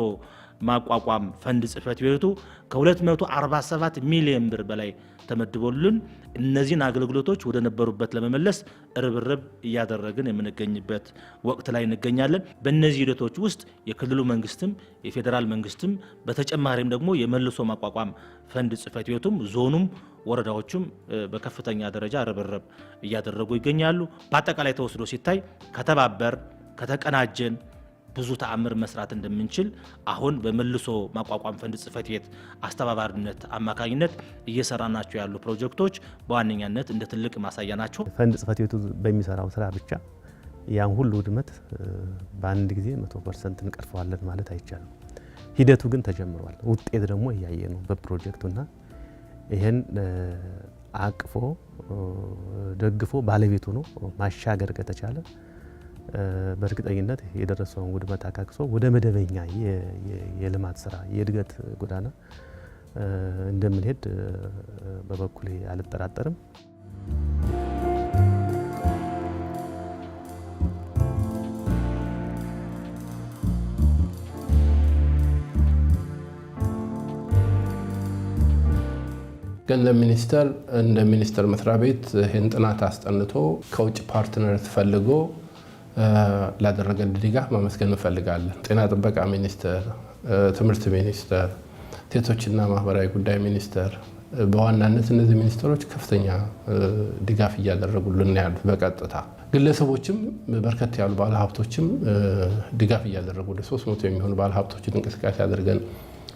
ማቋቋም ፈንድ ጽሕፈት ቤቱ ከ247 ሚሊዮን ብር በላይ ተመድቦልን እነዚህን አገልግሎቶች ወደ ነበሩበት ለመመለስ ርብርብ እያደረግን የምንገኝበት ወቅት ላይ እንገኛለን። በእነዚህ ሂደቶች ውስጥ የክልሉ መንግስትም የፌዴራል መንግስትም በተጨማሪም ደግሞ የመልሶ ማቋቋም ፈንድ ጽሕፈት ቤቱም ዞኑም ወረዳዎቹም በከፍተኛ ደረጃ ርብርብ እያደረጉ ይገኛሉ። በአጠቃላይ ተወስዶ ሲታይ ከተባበር ከተቀናጀን ብዙ ተአምር መስራት እንደምንችል አሁን በመልሶ ማቋቋም ፈንድ ጽሕፈት ቤት አስተባባሪነት አማካኝነት እየሰራናቸው ያሉ ፕሮጀክቶች በዋነኛነት እንደ ትልቅ ማሳያ ናቸው። ፈንድ ጽሕፈት ቤቱ በሚሰራው ስራ ብቻ ያን ሁሉ ውድመት በአንድ ጊዜ 100% እንቀርፈዋለን ማለት አይቻልም። ሂደቱ ግን ተጀምሯል። ውጤት ደግሞ እያየ ነው በፕሮጀክቱና ይህን አቅፎ ደግፎ ባለቤቱ ነው ማሻገር ከተቻለ በእርግጠኝነት የደረሰውን ውድመት አካክሶ ወደ መደበኛ የልማት ስራ የእድገት ጎዳና እንደምንሄድ በበኩሌ አልጠራጠርም። ገንዘብ ሚኒስቴር እንደ ሚኒስቴር መስሪያ ቤት ይህን ጥናት አስጠንቶ ከውጭ ፓርትነር ተፈልጎ ላደረገን ድጋፍ ማመስገን እንፈልጋለን። ጤና ጥበቃ ሚኒስቴር፣ ትምህርት ሚኒስቴር፣ ሴቶችና ማህበራዊ ጉዳይ ሚኒስቴር በዋናነት እነዚህ ሚኒስቴሮች ከፍተኛ ድጋፍ እያደረጉልን ያሉት በቀጥታ ግለሰቦችም በርከት ያሉ ባለሀብቶችም ድጋፍ እያደረጉ ወደ 300 የሚሆኑ ባለሀብቶችን እንቅስቃሴ አድርገን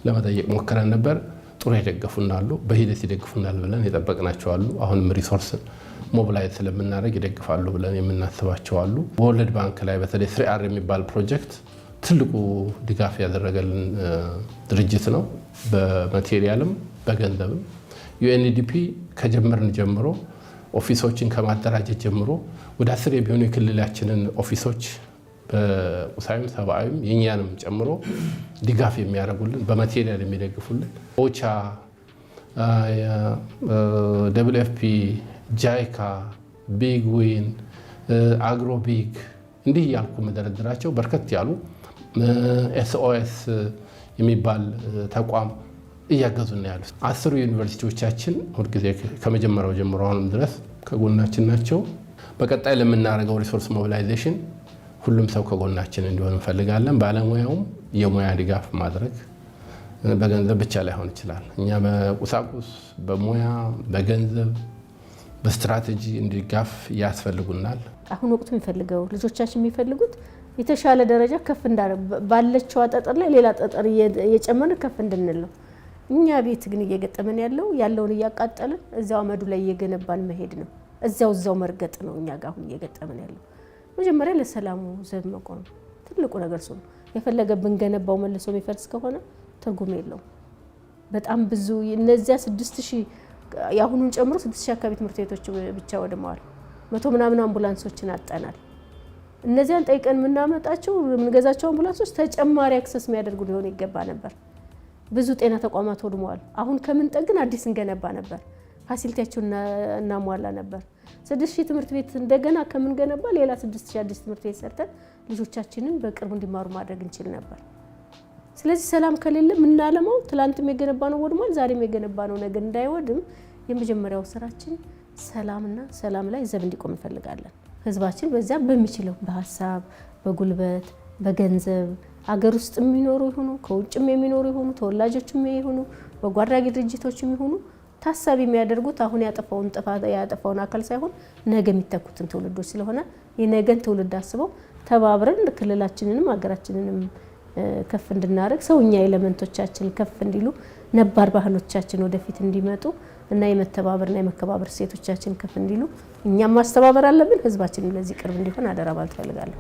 ለመጠየቅ ሞክረን ነበር። ጥሩ ይደግፉናሉ፣ በሂደት ይደግፉናል ብለን የጠበቅናቸው አሉ። አሁንም ሪሶርስ ሞቢላይዝ ስለምናደርግ ይደግፋሉ ብለን የምናስባቸው አሉ። በወርልድ ባንክ ላይ በተለይ 3R የሚባል ፕሮጀክት ትልቁ ድጋፍ ያደረገልን ድርጅት ነው። በማቴሪያልም በገንዘብም ዩኤንዲፒ ከጀመርን ጀምሮ ኦፊሶችን ከማደራጀት ጀምሮ ወደ 10 የሚሆኑ የክልላችንን ኦፊሶች በቁሳዊም ሰብአዊም የኛንም ጨምሮ ድጋፍ የሚያደርጉልን በማቴሪያል የሚደግፉልን ኦቻ፣ WFP፣ ጃይካ፣ ቢግ ዊን፣ አግሮ ቢግ እንዲህ ያልኩ መደረድራቸው በርከት ያሉ SOS የሚባል ተቋም እያገዙና ያሉት 10 ዩኒቨርሲቲዎቻችን ሁልጊዜ ከመጀመሪያው ጀምሮ አሁንም ድረስ ከጎናችን ናቸው። በቀጣይ ለምናደርገው ሪሶርስ ሞቢላይዜሽን ሁሉም ሰው ከጎናችን እንዲሆን እንፈልጋለን። ባለሙያውም የሙያ ድጋፍ ማድረግ በገንዘብ ብቻ ላይሆን ይችላል። እኛ በቁሳቁስ፣ በሙያ፣ በገንዘብ፣ በስትራቴጂ እንዲጋፍ ያስፈልጉናል። አሁን ወቅቱ የሚፈልገው ልጆቻችን የሚፈልጉት የተሻለ ደረጃ ከፍ እንዳለ ባለችው ጠጠር ላይ ሌላ ጠጠር እየጨመርን ከፍ እንድንል ነው። እኛ ቤት ግን እየገጠመን ያለውን እያቃጠልን እዛው አመዱ ላይ እየገነባን መሄድ ነው። እዛው መርገጥ ነው እኛ ጋር አሁን እየገጠመን ያለው። መጀመሪያ ለሰላሙ ዘብ መቆም ትልቁ ነገር ነው። የፈለገ ብንገነባው መልሶ የሚፈርስ ከሆነ ትርጉም የለውም። በጣም ብዙ እነዚያ 6000 ያሁኑን ጨምሮ 6000 አካባቢ ትምህርት ቤቶች ብቻ ወድመዋል። 100 ምናምን አምቡላንሶችን አጠናል። እነዚያን ጠይቀን የምናመጣቸው የምንገዛቸው አምቡላንሶች ተጨማሪ አክሰስ የሚያደርጉ ሊሆን ይገባ ነበር። ብዙ ጤና ተቋማት ወድመዋል። አሁን ከምንጠግን አዲስ እንገነባ ነበር፣ ፋሲሊቲያቸውን እናሟላ ነበር። 6000 ትምህርት ቤት እንደገና ከምንገነባ ሌላ 6000 አዲስ ትምህርት ቤት ሰርተን ልጆቻችንን በቅርቡ እንዲማሩ ማድረግ እንችል ነበር። ስለዚህ ሰላም ከሌለ ምናለማው ትላንትም የገነባ ነው ወድሟል፣ ዛሬም የገነባ ነው ነገር እንዳይወድም የመጀመሪያው ስራችን ሰላምና ሰላም ላይ ዘብ እንዲቆም እንፈልጋለን። ህዝባችን በዚያ በሚችለው በሀሳብ፣ በጉልበት፣ በገንዘብ አገር ውስጥ የሚኖሩ ይሁኑ ከውጭም የሚኖሩ ይሁኑ ተወላጆችም ይሁኑ በጎ አድራጊ ድርጅቶችም ይሁኑ ታሳቢ የሚያደርጉት አሁን ያጠፋውን አካል ሳይሆን ነገ የሚተኩትን ትውልዶች ስለሆነ የነገን ትውልድ አስበው ተባብረን ክልላችንንም ሀገራችንንም ከፍ እንድናደርግ ሰውኛ ኤሌመንቶቻችን ከፍ እንዲሉ ነባር ባህሎቻችን ወደፊት እንዲመጡ እና የመተባበርና የመከባበር ሴቶቻችን ከፍ እንዲሉ እኛም ማስተባበር አለብን። ህዝባችንን ለዚህ ቅርብ እንዲሆን አደራ ማለት ፈልጋለሁ።